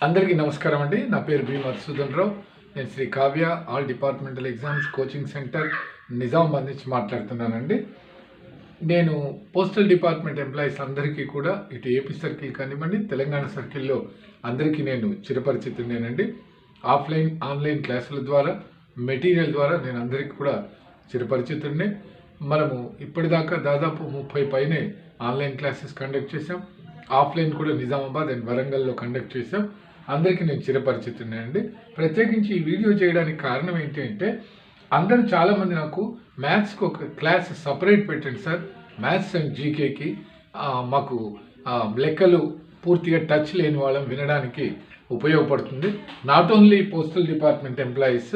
అందరికీ నమస్కారం అండి. నా పేరు బి మధుసూదన్ రావు. నేను Sri Kavya all departmental exams coaching centre Nizamabad నుంచి మాట్లాడుతున్నానండి. నేను పోస్టల్ డిపార్ట్మెంట్ ఎంప్లాయీస్ అందరికీ కూడా ఇటు ఏపీ సర్కిల్ కానివ్వండి, తెలంగాణ సర్కిల్లో అందరికీ నేను చిరపరిచితుడేనండి. ఆఫ్లైన్ ఆన్లైన్ క్లాసుల ద్వారా మెటీరియల్ ద్వారా నేను అందరికీ కూడా చిరపరిచితుడిని. మనము ఇప్పటిదాకా దాదాపు 30 పైనే ఆన్లైన్ క్లాసెస్ కండక్ట్ చేసాం. ఆఫ్లైన్ కూడా నిజామాబాద్ అండ్ వరంగల్లో కండక్ట్ చేసాం. అందరికీ నేను చిరపరిచితున్నానండి. ప్రత్యేకించి ఈ వీడియో చేయడానికి కారణం ఏంటి అంటే, అందరూ చాలామంది నాకు మ్యాథ్స్కి ఒక క్లాస్ సపరేట్ పెట్టండి సార్, మ్యాథ్స్ అండ్ జీకేకి మాకు లెక్కలు పూర్తిగా టచ్ లేని వాళ్ళం వినడానికి ఉపయోగపడుతుంది. Not only postal department employees,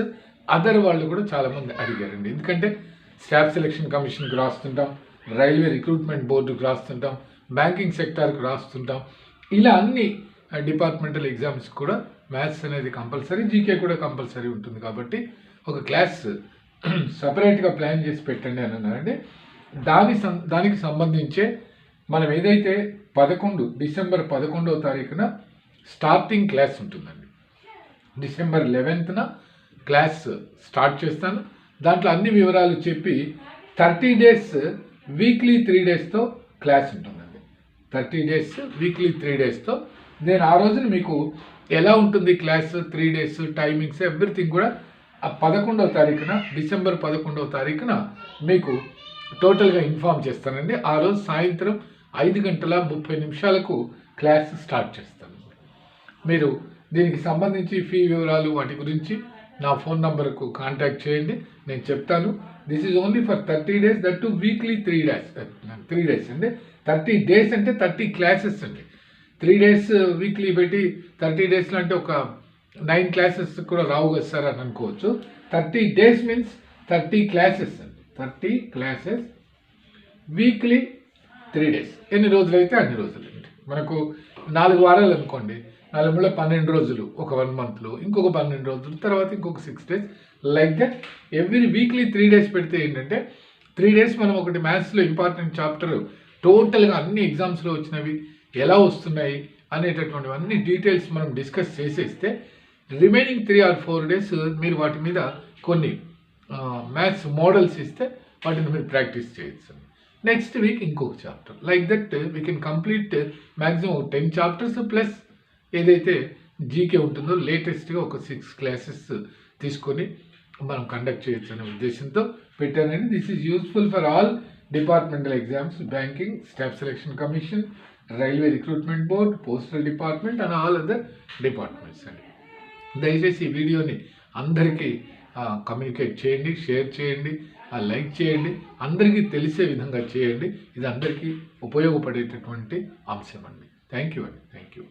other వాళ్ళు కూడా చాలామంది అడిగారండి. ఎందుకంటే స్టాఫ్ సెలక్షన్ కమిషన్కి రాస్తుంటాం, రైల్వే రిక్రూట్మెంట్ బోర్డుకి రాస్తుంటాం, బ్యాంకింగ్ సెక్టార్కి రాస్తుంటాం. ఇలా అన్ని డిపార్ట్మెంటల్ ఎగ్జామ్స్ కూడా మ్యాథ్స్ అనేది కంపల్సరీ, జీకే కూడా కంపల్సరీ ఉంటుంది. కాబట్టి ఒక క్లాస్ సపరేట్గా ప్లాన్ చేసి పెట్టండి అని అన్నారండి. దానికి సంబంధించే మనం ఏదైతే డిసెంబర్ 11వ తారీఖున స్టార్టింగ్ క్లాస్ ఉంటుందండి. డిసెంబర్ 11న క్లాస్ స్టార్ట్ చేస్తాను. దాంట్లో అన్ని వివరాలు చెప్పి 30 డేస్ వీక్లీ 3 డేస్తో క్లాస్ ఉంటుందండి. 30 డేస్ వీక్లీ 3 డేస్తో నేను ఆ రోజున మీకు ఎలా ఉంటుంది క్లాస్, 3 డేస్ టైమింగ్స్ ఎవ్రీథింగ్ కూడా ఆ 11వ తారీఖున డిసెంబర్ 11వ తారీఖున మీకు టోటల్గా ఇన్ఫామ్ చేస్తానండి. ఆ రోజు సాయంత్రం 5:30 క్లాస్ స్టార్ట్ చేస్తాను. మీరు దీనికి సంబంధించి ఫీ వివరాలు వాటి గురించి నా ఫోన్ నంబర్కు కాంటాక్ట్ చేయండి, నేను చెప్తాను. This is only for 30 days, that two weekly 3 days అండి. 30 డేస్ అంటే 30 క్లాసెస్ అండి. 3 డేస్ వీక్లీ పెట్టి 30 డేస్లో అంటే ఒక 9 క్లాసెస్ కూడా రావు కదా సార్ అని అనుకోవచ్చు. 30 డేస్ మీన్స్ 30 క్లాసెస్ అండి. 30 క్లాసెస్ వీక్లీ 3 డేస్. ఎన్ని రోజులు అయితే అన్ని రోజులు అండి. మనకు 4 వారాలు అనుకోండి, 4 12 రోజులు, ఒక 1 మంత్లో ఇంకొక 12 రోజులు, తర్వాత ఇంకొక 6 days, like that every weekly 3 days పెడితే ఏంటంటే 3 డేస్ మనం ఒకటి మ్యాథ్స్లో ఇంపార్టెంట్ చాప్టర్ టోటల్గా అన్ని ఎగ్జామ్స్లో వచ్చినవి ఎలా వస్తున్నాయి అనేటటువంటివన్నీ డీటెయిల్స్ మనం డిస్కస్ చేసేస్తే రిమైనింగ్ 3 or 4 డేస్ మీరు వాటి మీద కొన్ని మ్యాథ్స్ మోడల్స్ ఇస్తే వాటిని మీరు ప్రాక్టీస్ చేయొచ్చు. నెక్స్ట్ వీక్ ఇంకొక chapter, like that we can complete maximum 10 chapters plus ఏదైతే జీకే ఉంటుందో లేటెస్ట్గా ఒక 6 క్లాసెస్ తీసుకొని మనం కండక్ట్ చేయొచ్చు అనే ఉద్దేశంతో పెట్టానండి. This is useful for all departmental exams, banking, staff selection commission, railway recruitment board, postal department and all other departments అండి. దయచేసి ఈ వీడియోని అందరికీ కమ్యూనికేట్ చేయండి, షేర్ చేయండి, లైక్ చేయండి, అందరికీ తెలిసే విధంగా చేయండి. ఇది అందరికీ ఉపయోగపడేటటువంటి అంశం అండి. థ్యాంక్ యూ అండి. Thank you.